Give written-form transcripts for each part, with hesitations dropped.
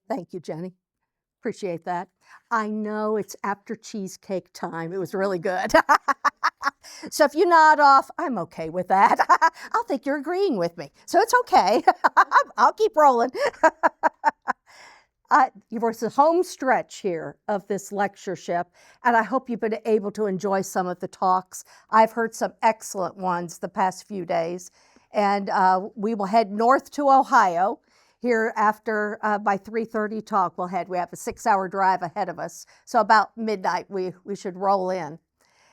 Thank you, Jenny. Appreciate that. I know it's after cheesecake time. It was really good. So if you nod off, I'm okay with that. I'll think you're agreeing with me. So it's okay. I'll keep rolling. It's the home stretch here of this lectureship, and I hope you've been able to enjoy some of the talks. I've heard some excellent ones the past few days, and we will head north to Ohio here after by 3:30 talk. We have a 6-hour drive ahead of us, so about midnight we should roll in,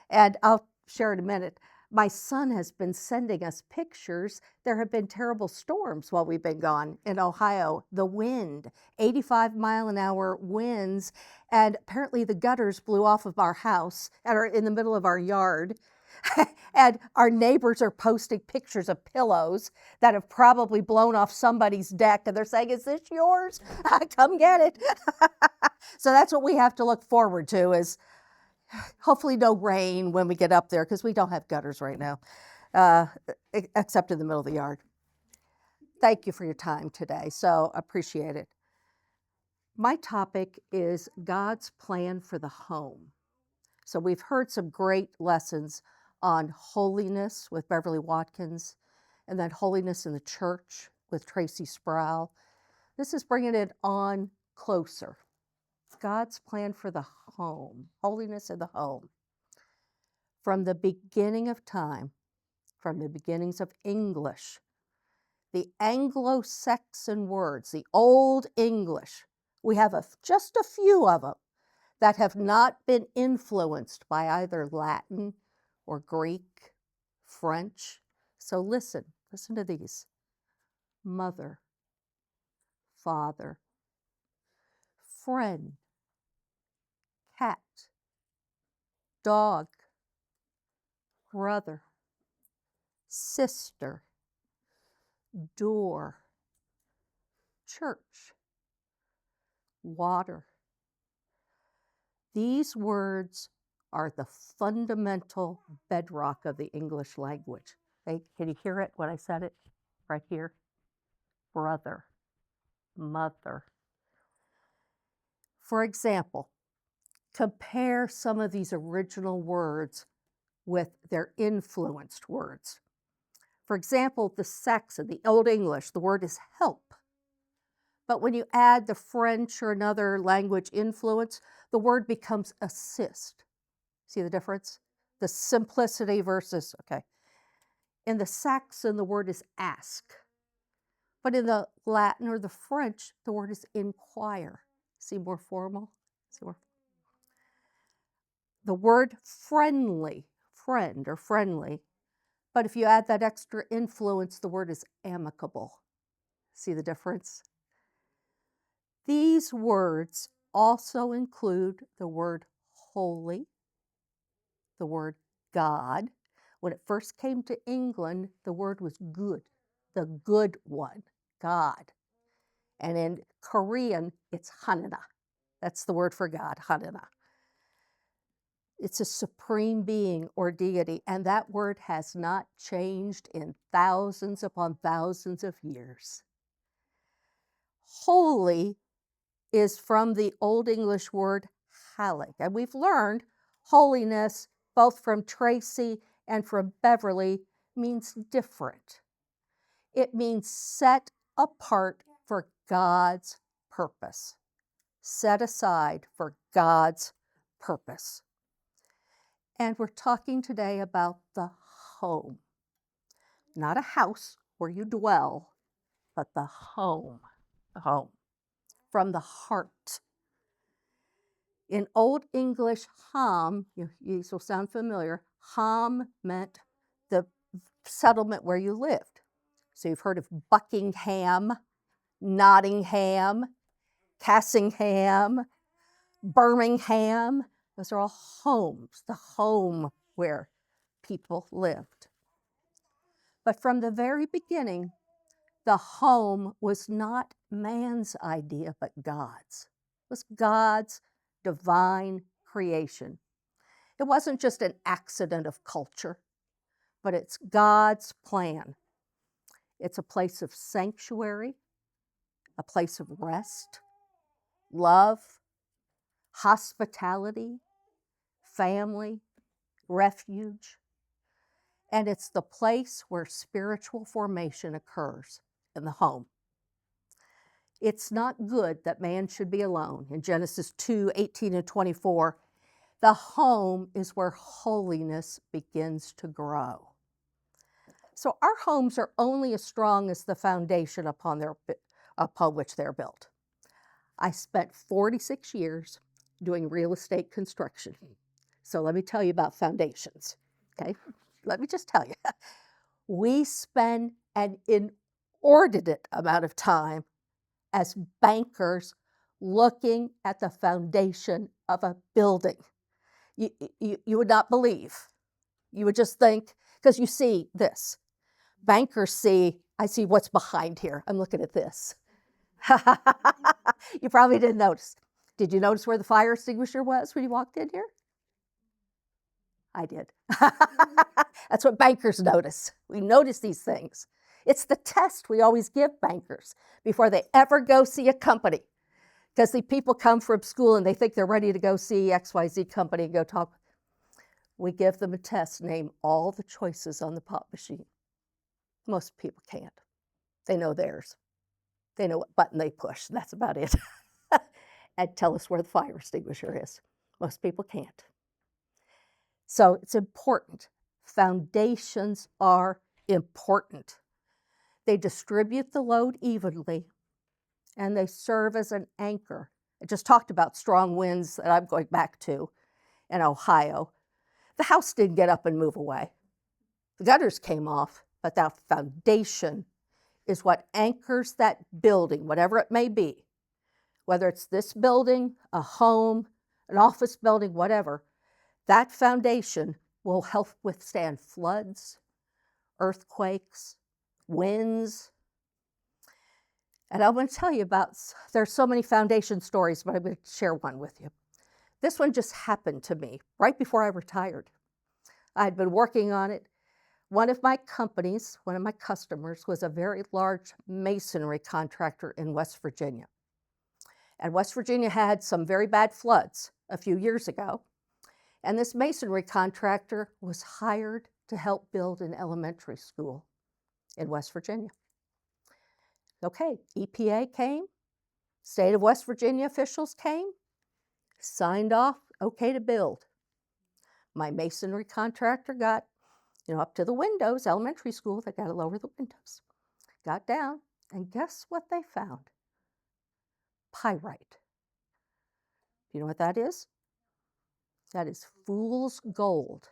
and I'll share in a minute. My son has been sending us pictures. There have been terrible storms while we've been gone in Ohio. The wind, 85-mile-an-hour winds, and apparently the gutters blew off of our house and are in the middle of our yard. And our neighbors are posting pictures of pillows that have probably blown off somebody's deck, and they're saying, "Is this yours? Come get it." So that's what we have to look forward to, is hopefully no rain when we get up there, because we don't have gutters right now, except in the middle of the yard. Thank you for your time today, so appreciate it. My topic is God's plan for the home. So we've heard some great lessons on holiness with Beverly Watkins, and then holiness in the church with Tracy Sproul. This is bringing it on closer. God's plan for the home, holiness in the home. From the beginning of time, from the beginnings of English, the Anglo-Saxon words, the Old English, we have just a few of them that have not been influenced by either Latin or Greek, French. So listen to these. Mother, father, friend, cat, dog, brother, sister, door, church, water. These words are the fundamental bedrock of the English language. Can you hear it when I said it? Right here. Brother, mother. For example, compare some of these original words with their influenced words. For example, the Saxon, the Old English, the word is help. But when you add the French or another language influence, the word becomes assist. See the difference? The simplicity versus, okay. In the Saxon, the word is ask. But in the Latin or the French, the word is inquire. See, more formal? The word friendly, friend or friendly, but if you add that extra influence, the word is amicable. See the difference? These words also include the word holy, the word God. When it first came to England, the word was good, the good one, God. And in Korean, it's Hanina. That's the word for God, Hanina. It's a supreme being or deity, and that word has not changed in thousands upon thousands of years. Holy is from the Old English word hallig, and we've learned holiness, both from Tracy and from Beverly, means different. It means set apart for God's purpose, set aside for God's purpose. And we're talking today about the home. Not a house where you dwell, but the home. The home. From the heart. In Old English, ham, these will sound familiar, ham meant the settlement where you lived. So you've heard of Buckingham, Nottingham, Cassingham, Birmingham. Those are all homes, the home where people lived. But from the very beginning, the home was not man's idea, but God's. It was God's divine creation. It wasn't just an accident of culture, but it's God's plan. It's a place of sanctuary, a place of rest, love, hospitality, family, refuge. And it's the place where spiritual formation occurs, in the home. It's not good that man should be alone. In Genesis 2:18 and 24, the home is where holiness begins to grow. So our homes are only as strong as the foundation upon which they're built. I spent 46 years doing real estate construction. So let me tell you about foundations, okay? Let me just tell you. We spend an inordinate amount of time as bankers looking at the foundation of a building. You would not believe. You would just think, because you see this. Bankers see, I see what's behind here. I'm looking at this. You probably didn't notice. Did you notice where the fire extinguisher was when you walked in here? I did. That's what bankers notice. We notice these things. It's the test we always give bankers before they ever go see a company. Because the people come from school and they think they're ready to go see XYZ company and go talk. We give them a test, name all the choices on the pop machine. Most people can't. They know theirs. They know what button they push. That's about it. And tell us where the fire extinguisher is. Most people can't. So it's important. Foundations are important. They distribute the load evenly, and they serve as an anchor. I just talked about strong winds that I'm going back to in Ohio. The house didn't get up and move away. The gutters came off, but that foundation is what anchors that building, whatever it may be, whether it's this building, a home, an office building, whatever. That foundation will help withstand floods, earthquakes, winds. And I'm going to tell you about, there's so many foundation stories, but I'm going to share one with you. This one just happened to me right before I retired. I had been working on it. One of my companies, one of my customers, was a very large masonry contractor in West Virginia. And West Virginia had some very bad floods a few years ago. And this masonry contractor was hired to help build an elementary school in West Virginia. Okay, EPA came, state of West Virginia officials came, signed off, okay to build. My masonry contractor got, up to the windows, elementary school, they got to lower the windows. Got down, and guess what they found? Pyrite. You know what that is? That is fool's gold.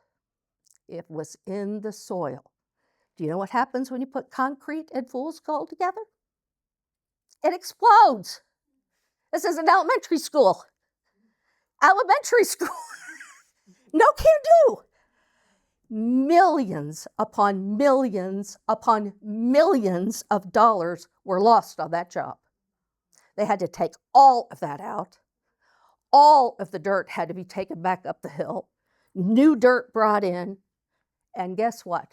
It was in the soil. Do you know what happens when you put concrete and fool's gold together? It explodes. This is an elementary school. Elementary school. No can do. Millions upon millions upon millions of dollars were lost on that job. They had to take all of that out. All of the dirt had to be taken back up the hill. New dirt brought in. And guess what?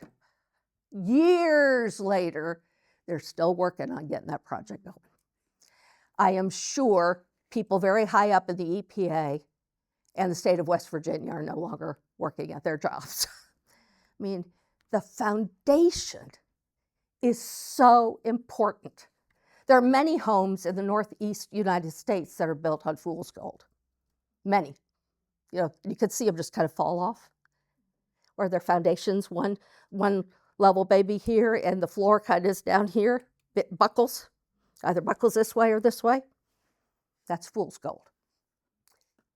Years later, they're still working on getting that project going. I am sure people very high up in the EPA and the state of West Virginia are no longer working at their jobs. I mean, the foundation is so important. There are many homes in the Northeast United States that are built on fool's gold. Many. You could see them just kind of fall off. Or their foundations, one level maybe here, and the floor kind of is down here, bit buckles. Either buckles this way or this way. That's fool's gold.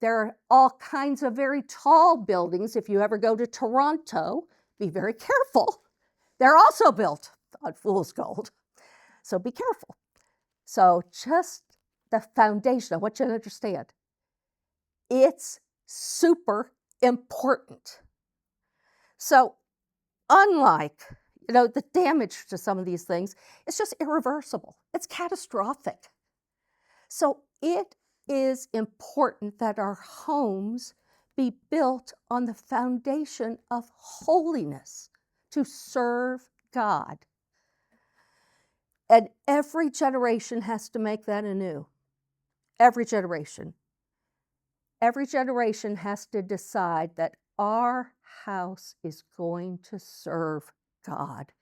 There are all kinds of very tall buildings. If you ever go to Toronto, be very careful. They're also built on fool's gold. So be careful. So just the foundation, I want you to understand, it's super important. So unlike, the damage to some of these things, it's just irreversible. It's catastrophic. So it is important that our homes be built on the foundation of holiness to serve God. And every generation has to make that anew. Every generation. Every generation has to decide that our house is going to serve God.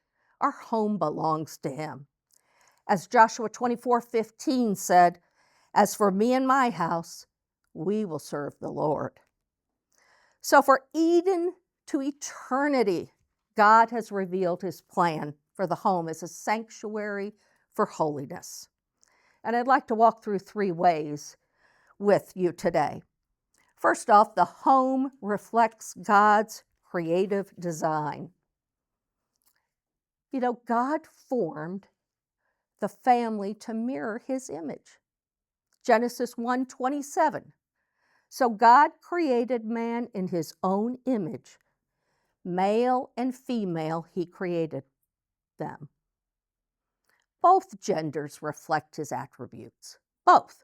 Our home belongs to Him. As Joshua 24:15 said, "As for me and my house, we will serve the Lord." So for Eden to eternity, God has revealed His plan for the home as a sanctuary for holiness. And I'd like to walk through 3 ways with you today. First off, the home reflects God's creative design. You know, God formed the family to mirror His image. Genesis 1:27. So God created man in His own image. Male and female, He created them. Both genders reflect His attributes. Both.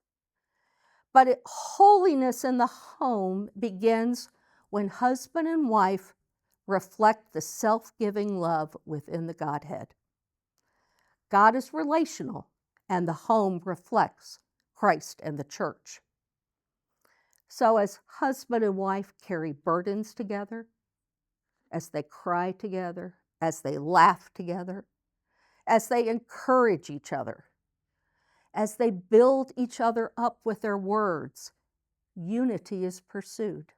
But holiness in the home begins when husband and wife reflect the self-giving love within the Godhead. God is relational, and the home reflects Christ and the church. So as husband and wife carry burdens together, as they cry together, as they laugh together, as they encourage each other, as they build each other up with their words, unity is pursued.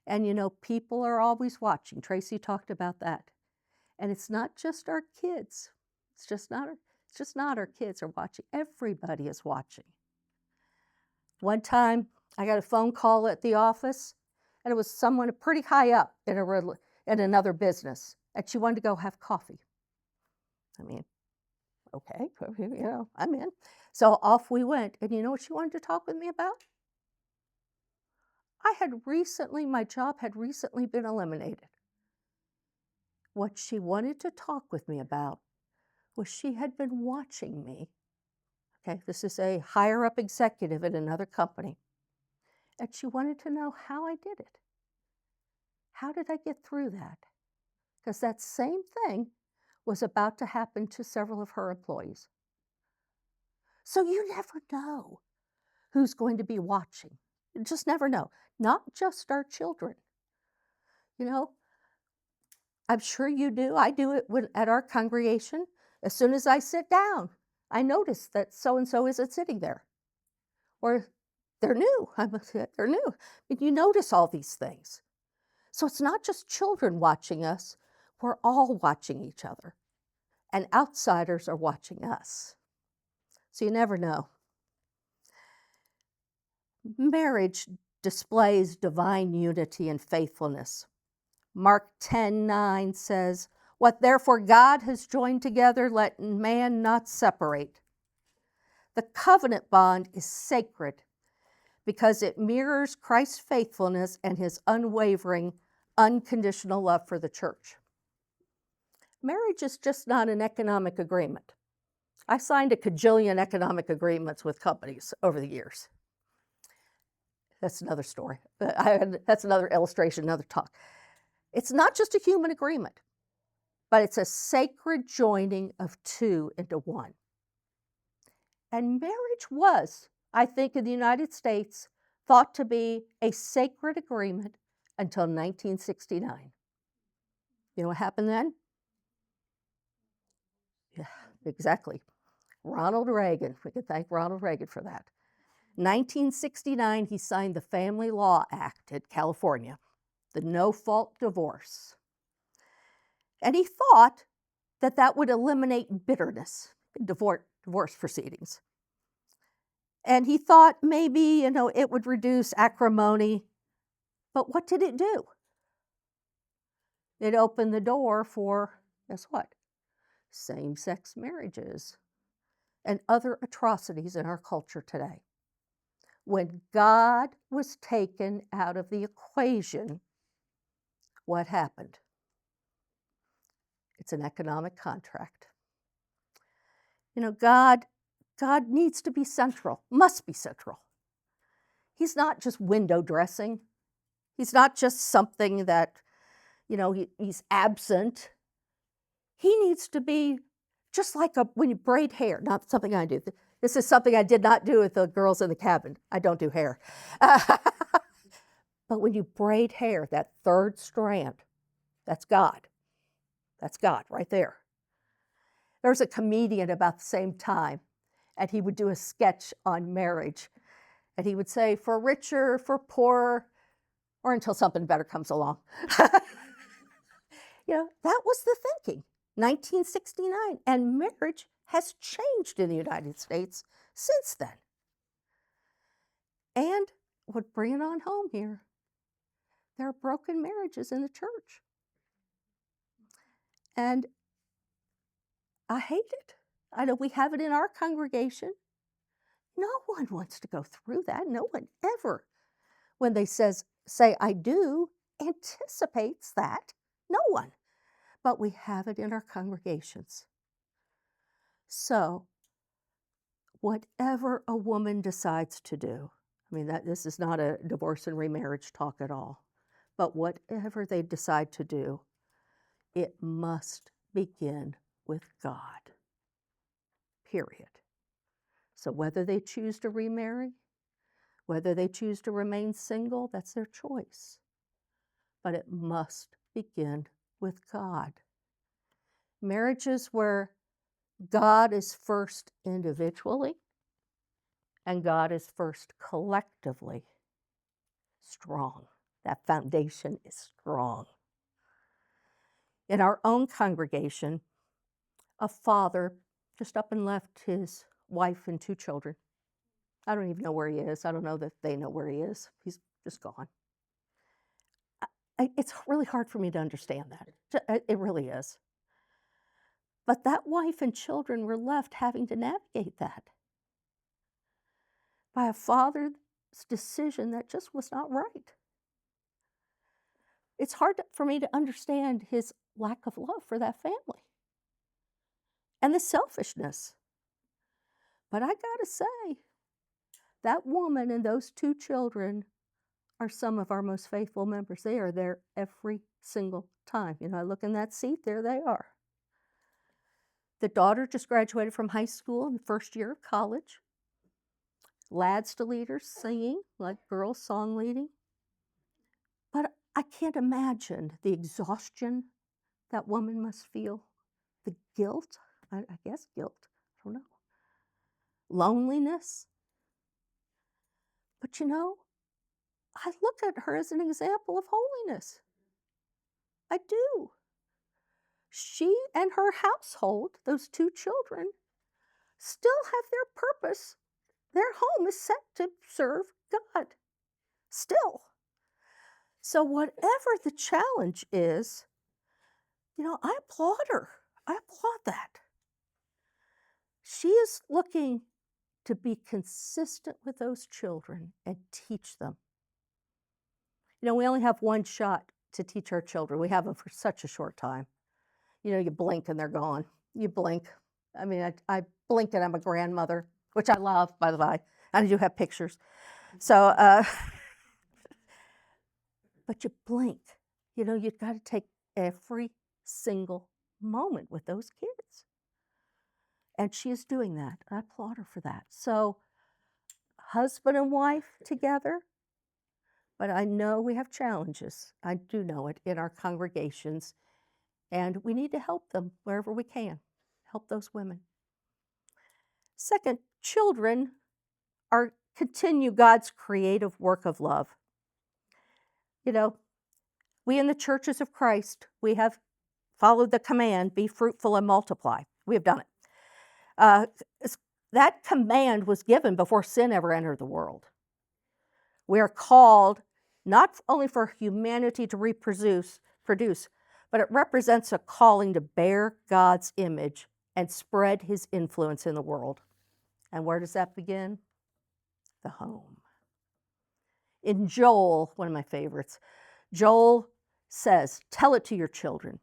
And you know, people are always watching. Tracy talked about that. And it's not just our kids. It's just not our kids are watching. Everybody is watching. One time, I got a phone call at the office, and it was someone pretty high up in another business, and she wanted to go have coffee. I mean, okay, you know, I'm in. So off we went, and you know what she wanted to talk with me about? My job had recently been eliminated. What she wanted to talk with me about was she had been watching me. Okay, this is a higher up executive at another company. And she wanted to know how I did it. How did I get through that? Because that same thing was about to happen to several of her employees. So you never know who's going to be watching. You just never know. Not just our children. You know, I'm sure you do. I do it at our congregation. As soon as I sit down, I notice that so-and-so isn't sitting there. Or they're new. They're new. But you notice all these things. So it's not just children watching us. We're all watching each other. And outsiders are watching us. So you never know. Marriage displays divine unity and faithfulness. Mark 10:9 says, "What therefore God has joined together, let man not separate." The covenant bond is sacred because it mirrors Christ's faithfulness and His unwavering, unconditional love for the church. Marriage is just not an economic agreement. I signed a cajillion economic agreements with companies over the years. That's another story. That's another illustration, another talk. It's not just a human agreement, but it's a sacred joining of two into one. And marriage was, I think, in the United States, thought to be a sacred agreement until 1969. You know what happened then? Yeah, exactly. Ronald Reagan. We can thank Ronald Reagan for that. 1969, he signed the Family Law Act in California, the no-fault divorce. And he thought that that would eliminate bitterness in divorce proceedings. And he thought maybe, it would reduce acrimony. But what did it do? It opened the door for, guess what? Same-sex marriages and other atrocities in our culture today. When God was taken out of the equation, what happened? It's an economic contract. God needs to be central, must be central. He's not just window dressing. He's not just something that, he's absent. He needs to be just like when you braid hair, not something I do. This is something I did not do with the girls in the cabin. I don't do hair. But when you braid hair, that third strand, that's God. That's God right there. There was a comedian about the same time, and he would do a sketch on marriage. And he would say, for richer, for poorer, or until something better comes along. That was the thinking, 1969. And marriage has changed in the United States since then. And what bring it on home here, there are broken marriages in the church. And I hate it. I know we have it in our congregation. No one wants to go through that. No one ever, when they say I do, anticipates that. No one. But we have it in our congregations. So, whatever a woman decides to do, this is not a divorce and remarriage talk at all, but whatever they decide to do, it must begin with God. Period. So whether they choose to remarry, whether they choose to remain single, that's their choice. But it must begin with God. Marriages where God is first individually and God is first collectively strong. That foundation is strong. In our own congregation, a father just up and left his wife and 2 children. I don't even know where he is. I don't know that they know where he is. He's just gone. It's really hard for me to understand that. It really is. But that wife and children were left having to navigate that by a father's decision that just was not right. It's hard for me to understand his lack of love for that family and the selfishness. But I gotta say, that woman and those 2 children are some of our most faithful members. They are there every single time. I look in that seat, there they are. The daughter just graduated from high school in the first year of college. Lads to leaders singing, like girls song leading. But I can't imagine the exhaustion that woman must feel, the guilt, I guess guilt, I don't know, loneliness. But I look at her as an example of holiness. I do. She and her household, those 2 children, still have their purpose. Their home is set to serve God. Still. So whatever the challenge is, I applaud her. I applaud that. She is looking to be consistent with those children and teach them. We only have one shot to teach our children. We have them for such a short time. You blink and they're gone. You blink. I blink and I'm a grandmother, which I love, by the way. I do have pictures. So, but you blink. You've got to take every single moment with those kids. And she is doing that. I applaud her for that. So, husband and wife together, but I know we have challenges. I do know it in our congregations. And we need to help them wherever we can. Help those women. Second, children continue God's creative work of love. We in the churches of Christ, we have followed the command, be fruitful and multiply. We have done it. That command was given before sin ever entered the world. We are called not only for humanity to reproduce, but it represents a calling to bear God's image and spread his influence in the world. And where does that begin? The home. In Joel, one of my favorites, Joel says, tell it to your children,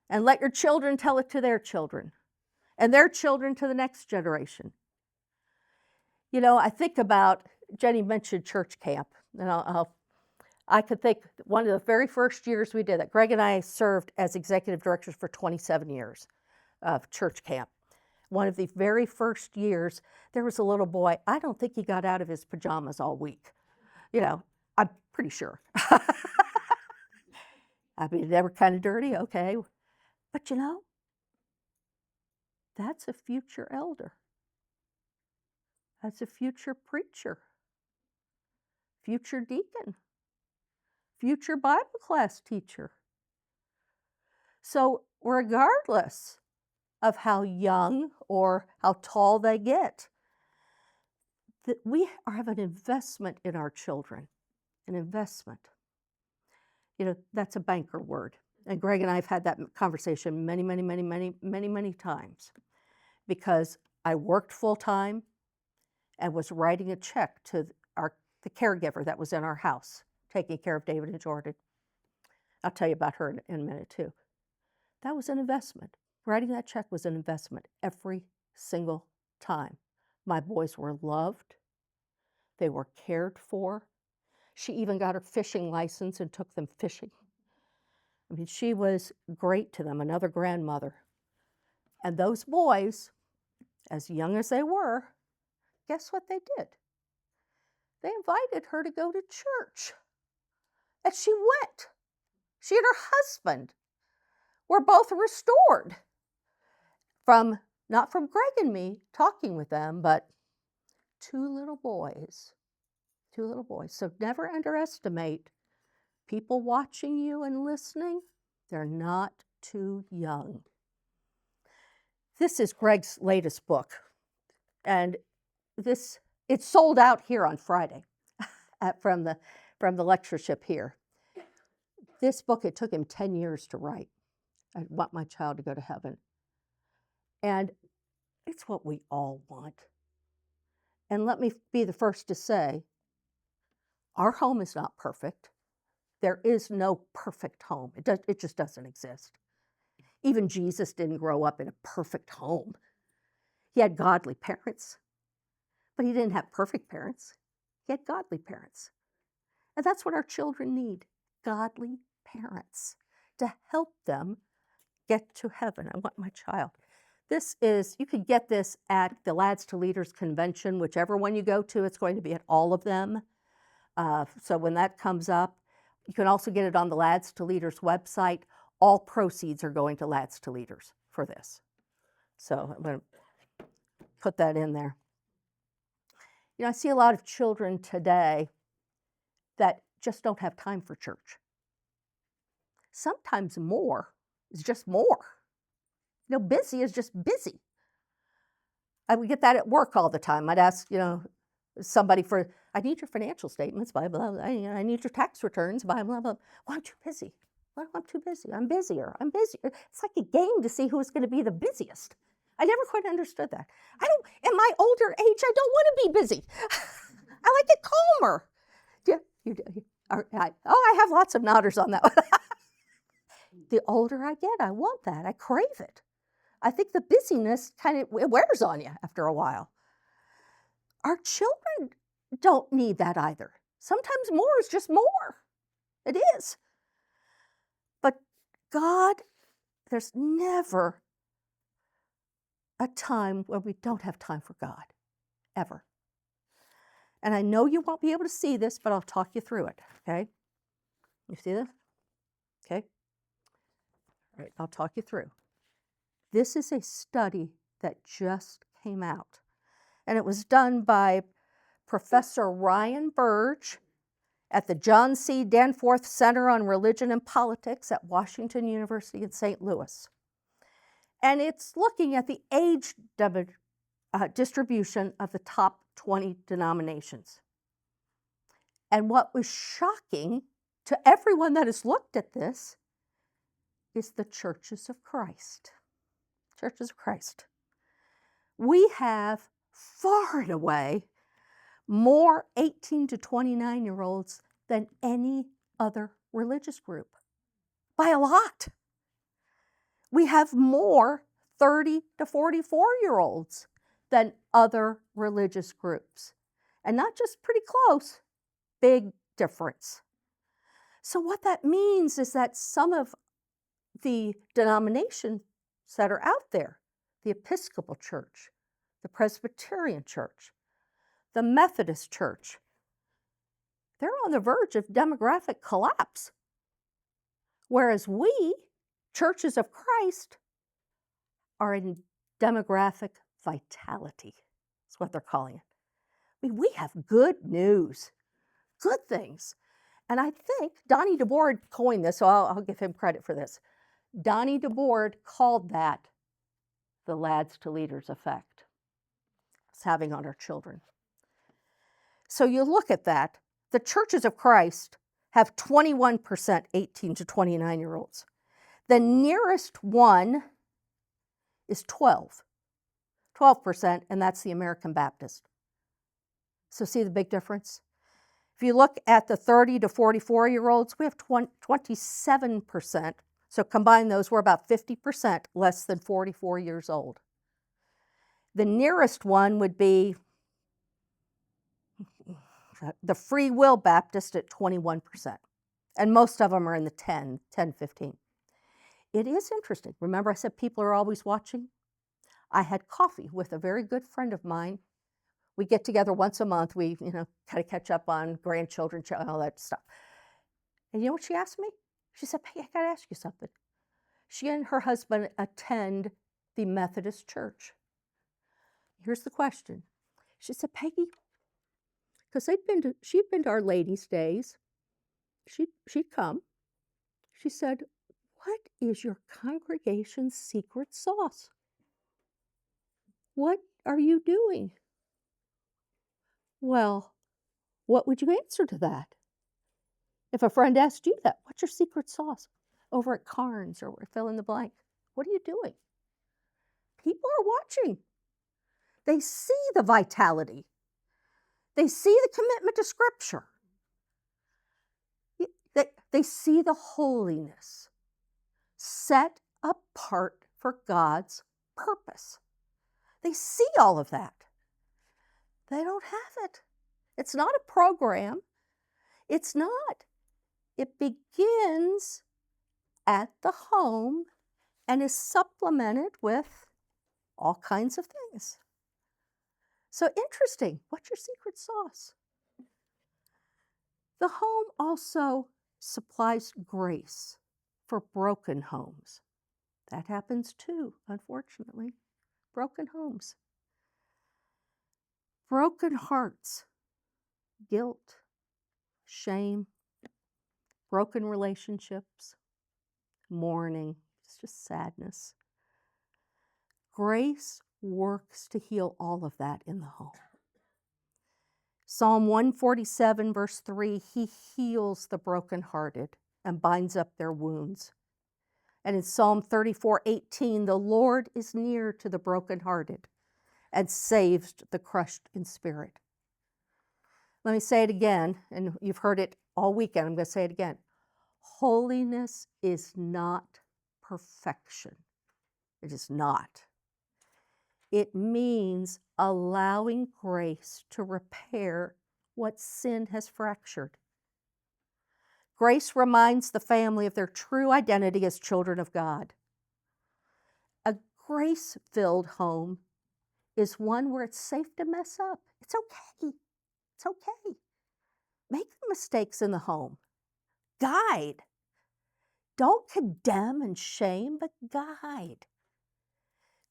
and let your children tell it to their children, and their children to the next generation. I think about, Jenny mentioned church camp, and I could think one of the very first years we did it, Greg and I served as executive directors for 27 years. of church camp. One of the very first years, there was a little boy, I don't think he got out of his pajamas all week. I'm pretty sure. I mean, they were kind of dirty, okay. But that's a future elder. That's a future preacher, future deacon, future Bible class teacher. So regardless of how young or how tall they get, that we have an investment in our children, an investment. That's a banker word. And Greg and I have had that conversation many times, because I worked full time and was writing a check to the caregiver that was in our house, taking care of David and Jordan. I'll tell you about her in a minute too. That was an investment. Writing that check was an investment every single time. My boys were loved. They were cared for. She even got her fishing license and took them fishing. I mean, she was great to them, another grandmother. And those boys, as young as they were, guess what they did? They invited her to go to church. And she went. She and her husband were both restored not from Greg and me talking with them, but two little boys. So never underestimate people watching you and listening. They're not too young. This is Greg's latest book, and it's sold out here on Friday from the lectureship here. This book, it took him 10 years to write. I want my child to go to heaven. And it's what we all want. And let me be the first to say, our home is not perfect. There is no perfect home. It just doesn't exist. Even Jesus didn't grow up in a perfect home. He had godly parents, but he didn't have perfect parents. He had godly parents. And that's what our children need, godly parents, to help them get to heaven. I want my child. You can get this at the Lads to Leaders Convention, whichever one you go to, it's going to be at all of them. So when that comes up, you can also get it on the Lads to Leaders website. All proceeds are going to Lads to Leaders for this. So I'm going to put that in there. I see a lot of children today that just don't have time for church. Sometimes more is just more. Busy is just busy. I would get that at work all the time. I'd ask, somebody I need your financial statements, blah, blah, blah. I need your tax returns, blah, blah, blah. Well, I'm too busy. Well, I'm too busy. I'm busier. It's like a game to see who's going to be the busiest. I never quite understood that. In my older age, I don't want to be busy. I like it calmer. Yeah, you do. I have lots of nodders on that one. The older I get, I want that. I crave it. I think the busyness it wears on you after a while. Our children don't need that either. Sometimes more is just more. It is. But God, there's never a time where we don't have time for God, ever. And I know you won't be able to see this, but I'll talk you through it, okay? You see this? Okay? All right, I'll talk you through. This is a study that just came out, and it was done by Professor Ryan Burge at the John C. Danforth Center on Religion and Politics at Washington University in St. Louis. And it's looking at the age distribution of the top 20 denominations. And what was shocking to everyone that has looked at this is the churches of Christ. Churches of Christ. We have far and away more 18 to 29-year-olds than any other religious group, by a lot. We have more 30 to 44-year-olds than other religious groups. And not just pretty close, big difference. So what that means is that some of the denominations that are out there, the Episcopal Church, the Presbyterian Church, the Methodist Church, they're on the verge of demographic collapse. Whereas we, churches of Christ, are in demographic vitality. That's what they're calling it. I mean, we have good news, good things. And I think Donnie DeBoard coined this, so I'll give him credit for this. Donnie DeBoard called that the lads to leaders effect it's having on our children. So you look at that, the churches of Christ have 21% 18 to 29-year-olds. The nearest one is 12%, and that's the American Baptist. So see the big difference? If you look at the 30 to 44-year-olds, we have 27%. So combine those, we're about 50% less than 44 years old. The nearest one would be the Free Will Baptist at 21%. And most of them are in the 10, 15. It is interesting. Remember I said people are always watching? I had coffee with a very good friend of mine. We get together once a month. We, kind of catch up on grandchildren, all that stuff. And you know what she asked me? She said, Peggy, I got to ask you something. She and her husband attend the Methodist Church. Here's the question. She said, Peggy, because she'd been to Our Lady's Days. She'd come. She said, what is your congregation's secret sauce? What are you doing? Well, what would you answer to that? If a friend asked you that, what's your secret sauce? Over at Carnes or fill in the blank. What are you doing? People are watching. They see the vitality. They see the commitment to Scripture. They see the holiness set apart for God's purpose. They see all of that. They don't have it. It's not a program. It's not. It begins at the home and is supplemented with all kinds of things. So interesting. What's your secret sauce? The home also supplies grace for broken homes. That happens too, unfortunately. Broken homes. Broken hearts. Guilt. Shame. Broken relationships. Mourning. It's just sadness. Grace works to heal all of that in the home. Psalm 147, verse 3, he heals the brokenhearted and binds up their wounds. And in Psalm 34:18, the Lord is near to the brokenhearted and saves the crushed in spirit. Let me say it again, and you've heard it all weekend. I'm going to say it again. Holiness is not perfection. It is not. It means allowing grace to repair what sin has fractured. Grace reminds the family of their true identity as children of God. A grace-filled home is one where it's safe to mess up. It's okay. It's okay. Make the mistakes in the home. Guide. Don't condemn and shame, but guide.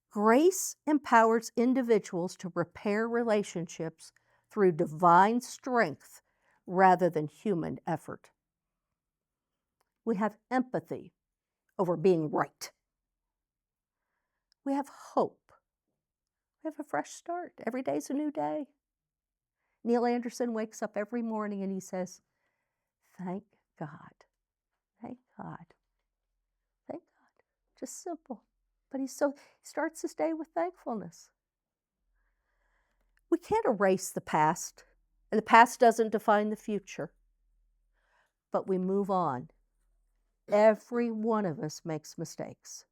Grace empowers individuals to repair relationships through divine strength rather than human effort. We have empathy over being right. We have hope. We have a fresh start. Every day's a new day. Neil Anderson wakes up every morning and he says, thank God. Thank God. Thank God. Just simple. But he starts his day with thankfulness. We can't erase the past, and the past doesn't define the future. But we move on. Every one of us makes mistakes.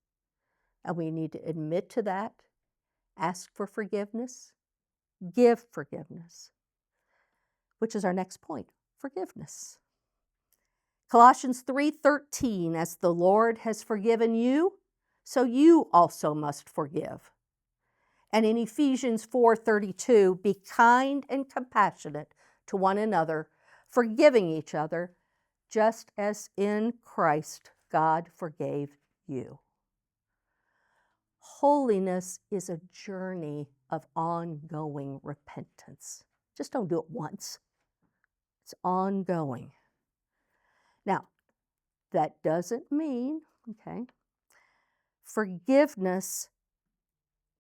And we need to admit to that, ask for forgiveness, give forgiveness, which is our next point, forgiveness. Colossians 3:13, as the Lord has forgiven you, so you also must forgive. And in Ephesians 4:32, be kind and compassionate to one another, forgiving each other, just as in Christ God forgave you. Holiness is a journey of ongoing repentance. Just don't do it once. It's ongoing. Now, that doesn't mean, forgiveness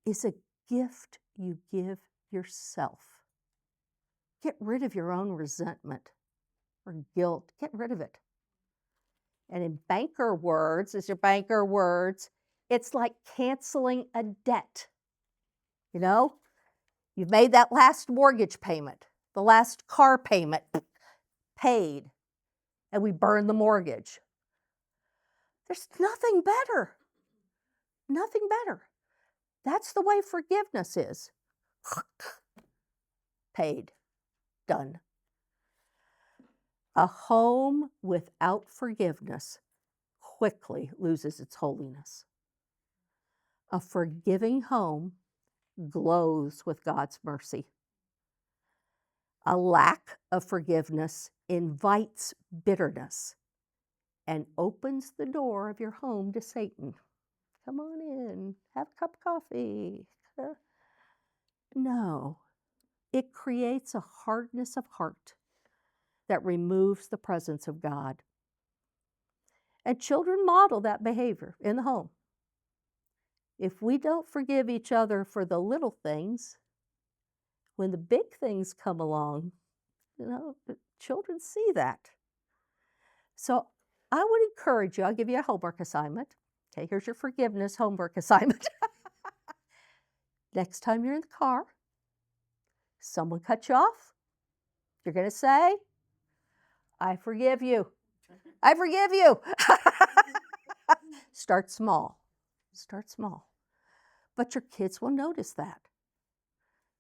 is a gift you give yourself. Get rid of your own resentment or guilt. Get rid of it. And in banker words, it's like canceling a debt. You've made that last mortgage payment, the last car payment paid, and we burn the mortgage. There's nothing better. Nothing better. That's the way forgiveness is. Paid. Done. A home without forgiveness quickly loses its holiness. A forgiving home glows with God's mercy. A lack of forgiveness invites bitterness and opens the door of your home to Satan. Come on in, have a cup of coffee. No, it creates a hardness of heart that removes the presence of God. And children model that behavior in the home. If we don't forgive each other for the little things, when the big things come along, the children see that. So I would encourage you, I'll give you a homework assignment. Okay, here's your forgiveness homework assignment. Next time you're in the car, someone cuts you off, you're going to say, I forgive you. I forgive you. Start small. Start small. But your kids will notice that.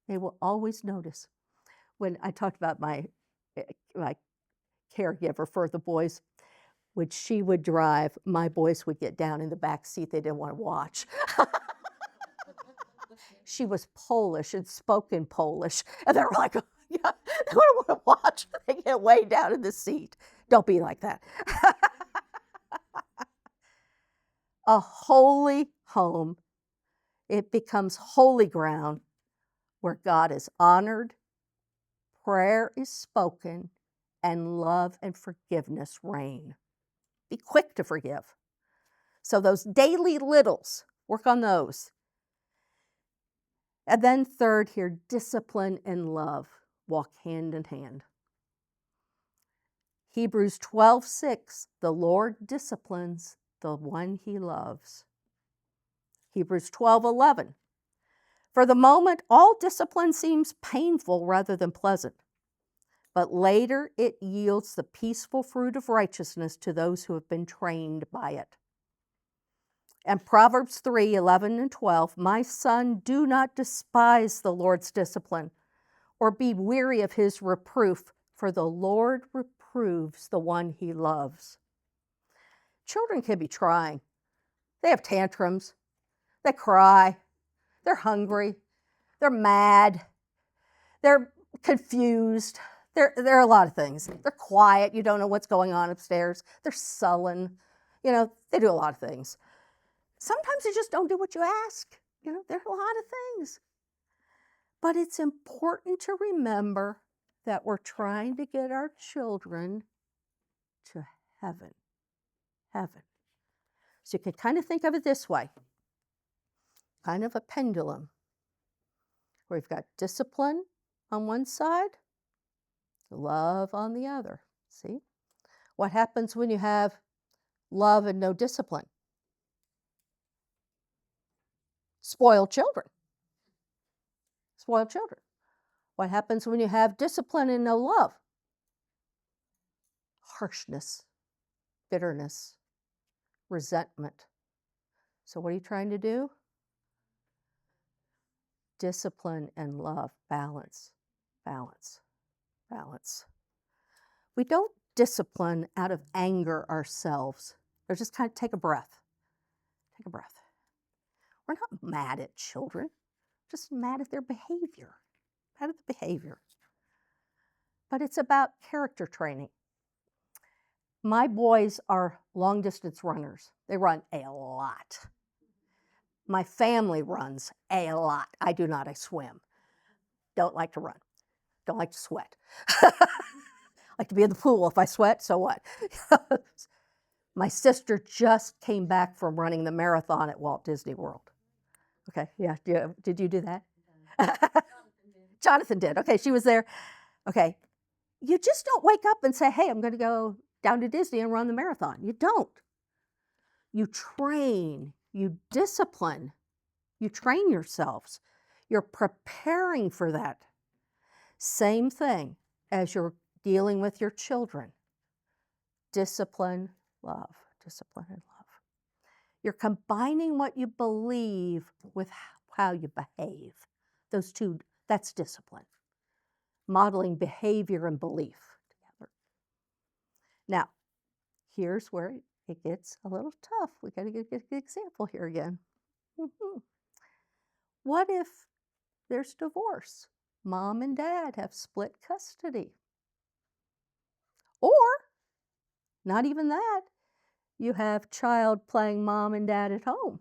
They will always notice. When I talked about my caregiver for the boys, when she would drive, my boys would get down in the back seat. They didn't want to watch. She was Polish and spoke in Polish. And they were like, yeah, they don't want to watch. They get way down in the seat. Don't be like that. A holy home, it becomes holy ground where God is honored, prayer is spoken, and love and forgiveness reign. Be quick to forgive. So those daily littles, work on those. And then third here, discipline and love walk hand in hand. Hebrews 12:6, the Lord disciplines the one he loves. Hebrews 12:11, for the moment, all discipline seems painful rather than pleasant, but later it yields the peaceful fruit of righteousness to those who have been trained by it. And Proverbs 3:11 and 12, my son, do not despise the Lord's discipline or be weary of his reproof, for the Lord reproves the one he loves. Children can be trying. They have tantrums. They cry. They're hungry. They're mad. They're confused. There are a lot of things. They're quiet. You don't know what's going on upstairs. They're sullen. They do a lot of things. Sometimes they just don't do what you ask. There are a lot of things. But it's important to remember that we're trying to get our children to heaven. Heaven. So you can kind of think of it this way. Kind of a pendulum. Where we've got discipline on one side, love on the other. See? What happens when you have love and no discipline? Spoiled children. Spoiled children. What happens when you have discipline and no love? Harshness, bitterness, resentment. So what are you trying to do? Discipline and love, balance, balance, balance. We don't discipline out of anger ourselves. Or just kind of take a breath. Take a breath. We're not mad at children, just mad at their behavior, mad at the behavior. But it's about character training. My boys are long distance runners. They run a lot. My family runs a lot. I do not. I swim. Don't like to run. Don't like to sweat. Like to be in the pool. If I sweat, so what? My sister just came back from running the marathon at Walt Disney World. Okay, yeah. Did you do that? Jonathan did. Okay, she was there. Okay. You just don't wake up and say, hey, I'm going to go down to Disney and run the marathon. You don't. You train, you discipline, you train yourselves. You're preparing for that. Same thing as you're dealing with your children. Discipline, love, discipline and love. You're combining what you believe with how you behave. Those two, that's discipline. Modeling behavior and belief together. Now, here's where it gets a little tough. We got to get an example here again. What if there's divorce? Mom and dad have split custody. Or, not even that, you have child playing mom and dad at home.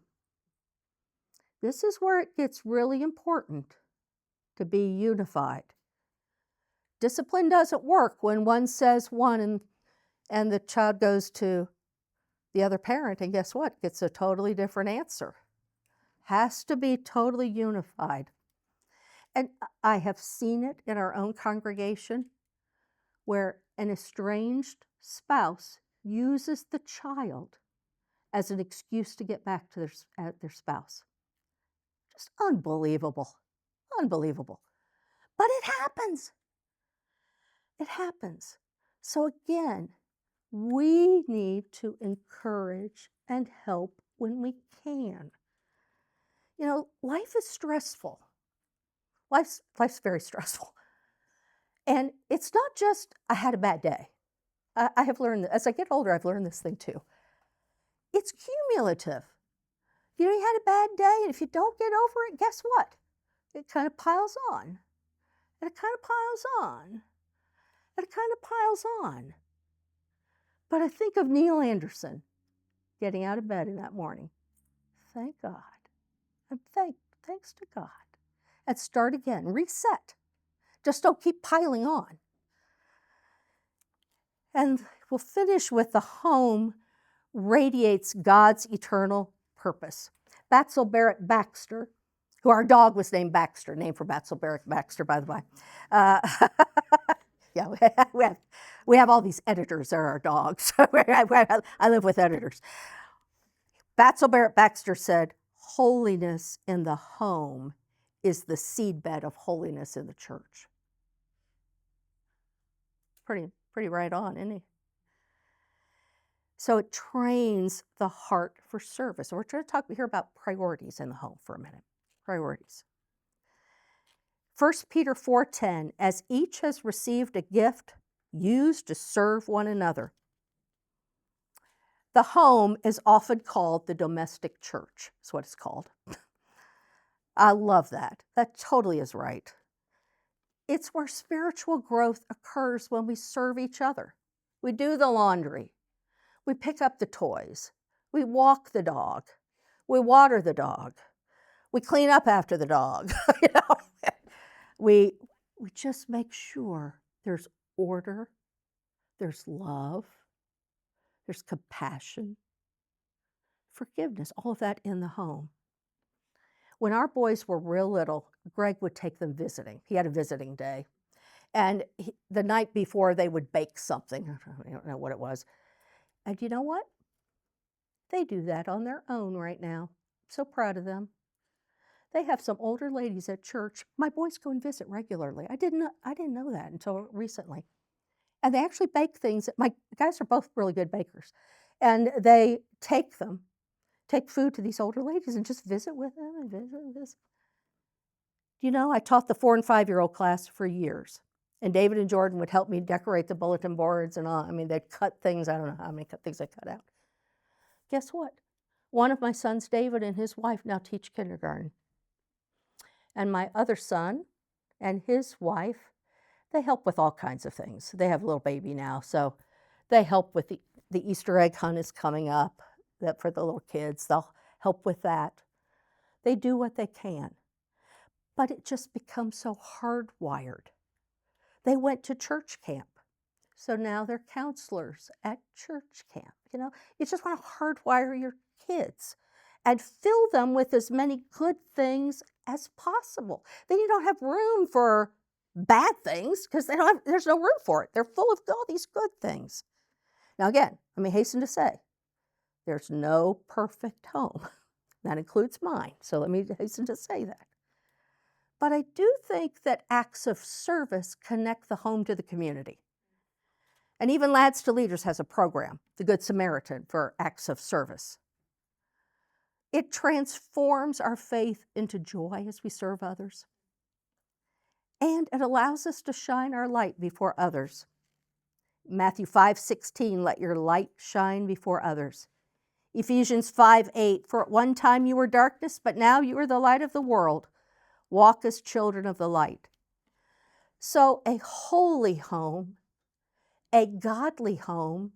This is where it gets really important to be unified. Discipline doesn't work when one says one and the child goes to the other parent, and guess what? Gets a totally different answer. Has to be totally unified. And I have seen it in our own congregation where an estranged spouse uses the child as an excuse to get back to their spouse. Just unbelievable. Unbelievable. But it happens. It happens. So again, we need to encourage and help when we can. You know, life is stressful. Life's very stressful. And it's not just, I had a bad day. I have learned, as I get older, I've learned this thing too. It's cumulative. You know, you had a bad day, and if you don't get over it, guess what? It kind of piles on. And it kind of piles on. And it kind of piles on. But I think of Neil Anderson getting out of bed in that morning. Thank God. And thanks to God. And start again. Reset. Just don't keep piling on. And we'll finish with the home radiates God's eternal purpose. Batzel Barrett Baxter, who our dog was named Baxter, named for Batzel Barrett Baxter, by the way. Yeah, we have all these editors that are our dogs. I live with editors. Batzel Barrett Baxter said, holiness in the home is the seedbed of holiness in the church. Pretty right on, isn't he? So it trains the heart for service. We're trying to talk here about priorities in the home for a minute. Priorities. 1 Peter 4:10, as each has received a gift used to serve one another. The home is often called the domestic church. That's what it's called. I love that. That totally is right. It's where spiritual growth occurs when we serve each other. We do the laundry. We pick up the toys. We walk the dog. We water the dog. We clean up after the dog. You know? We just make sure there's order, there's love, there's compassion, forgiveness, all of that in the home. When our boys were real little, Greg would take them visiting. He had a visiting day. And the night before, they would bake something. I don't know what it was. And you know what? They do that on their own right now. I'm so proud of them. They have some older ladies at church. My boys go and visit regularly. I didn't know that until recently. And they actually bake things. My guys are both really good bakers. And they take food to these older ladies and just visit with them and visit. You know, I taught the 4- and 5-year-old class for years. And David and Jordan would help me decorate the bulletin boards and all. I mean, they'd cut things. I don't know how many things they cut out. Guess what? One of my sons, David, and his wife now teach kindergarten. And my other son and his wife, they help with all kinds of things. They have a little baby now, so they help with the Easter egg hunt is coming up that for the little kids. They'll help with that. They do what they can. But it just becomes so hardwired. They went to church camp. So now they're counselors at church camp. You know, you just want to hardwire your kids and fill them with as many good things as possible. Then you don't have room for bad things because there's no room for it. They're full of all these good things. Now again, let me hasten to say, there's no perfect home. That includes mine. So let me hasten to say that. But I do think that acts of service connect the home to the community. And even Lads to Leaders has a program, the Good Samaritan, for acts of service. It transforms our faith into joy as we serve others. And it allows us to shine our light before others. Matthew 5:16, let your light shine before others. Ephesians 5:8, for at one time you were darkness, but now you are the light of the world. Walk as children of the light. So a holy home, a godly home,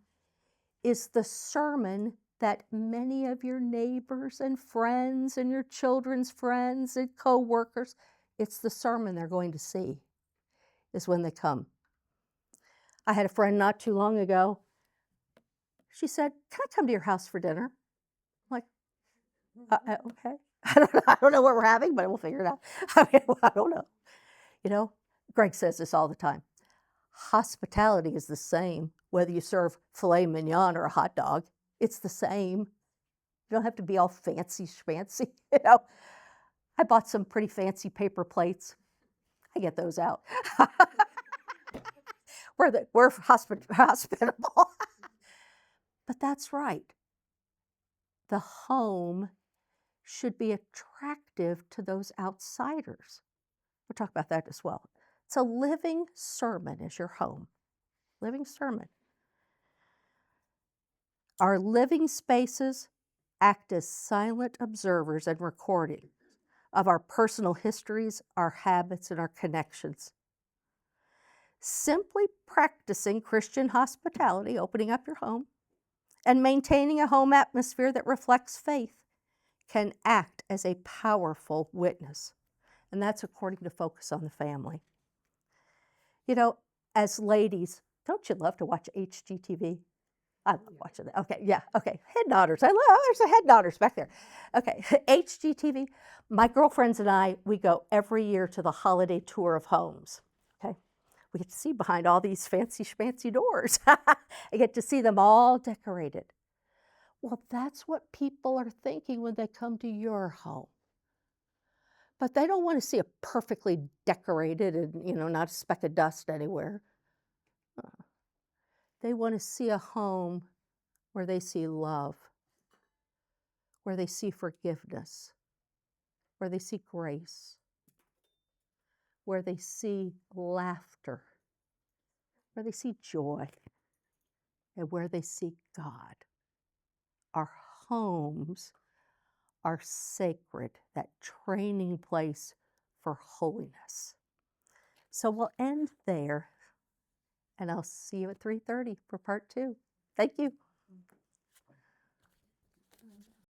is the sermon that many of your neighbors and friends and your children's friends and co-workers, it's the sermon they're going to see, is when they come. I had a friend not too long ago. She said, can I come to your house for dinner? I'm like, okay. I don't know what we're having, but we'll figure it out. I don't know. You know, Greg says this all the time. Hospitality is the same, whether you serve filet mignon or a hot dog. It's the same. You don't have to be all fancy schmancy, you know. I bought some pretty fancy paper plates. I get those out. We're hospitable. But that's right. The home should be attractive to those outsiders. We'll talk about that as well. It's a living sermon is your home. Living sermon. Our living spaces act as silent observers and recording of our personal histories, our habits, and our connections. Simply practicing Christian hospitality, opening up your home, and maintaining a home atmosphere that reflects faith can act as a powerful witness. And that's according to Focus on the Family. You know, as ladies, don't you love to watch HGTV? I love watching that. Okay, yeah, okay. Head nodders. There's a head nodders back there. Okay, HGTV. My girlfriends and I, we go every year to the holiday tour of homes. Okay, we get to see behind all these fancy schmancy doors. I get to see them all decorated. Well, that's what people are thinking when they come to your home. But they don't want to see it perfectly decorated and, you know, not a speck of dust anywhere. They want to see a home where they see love, where they see forgiveness, where they see grace, where they see laughter, where they see joy, and where they see God. Our homes are sacred, that training place for holiness. So we'll end there, and I'll see you at 3:30 for part 2. Thank you.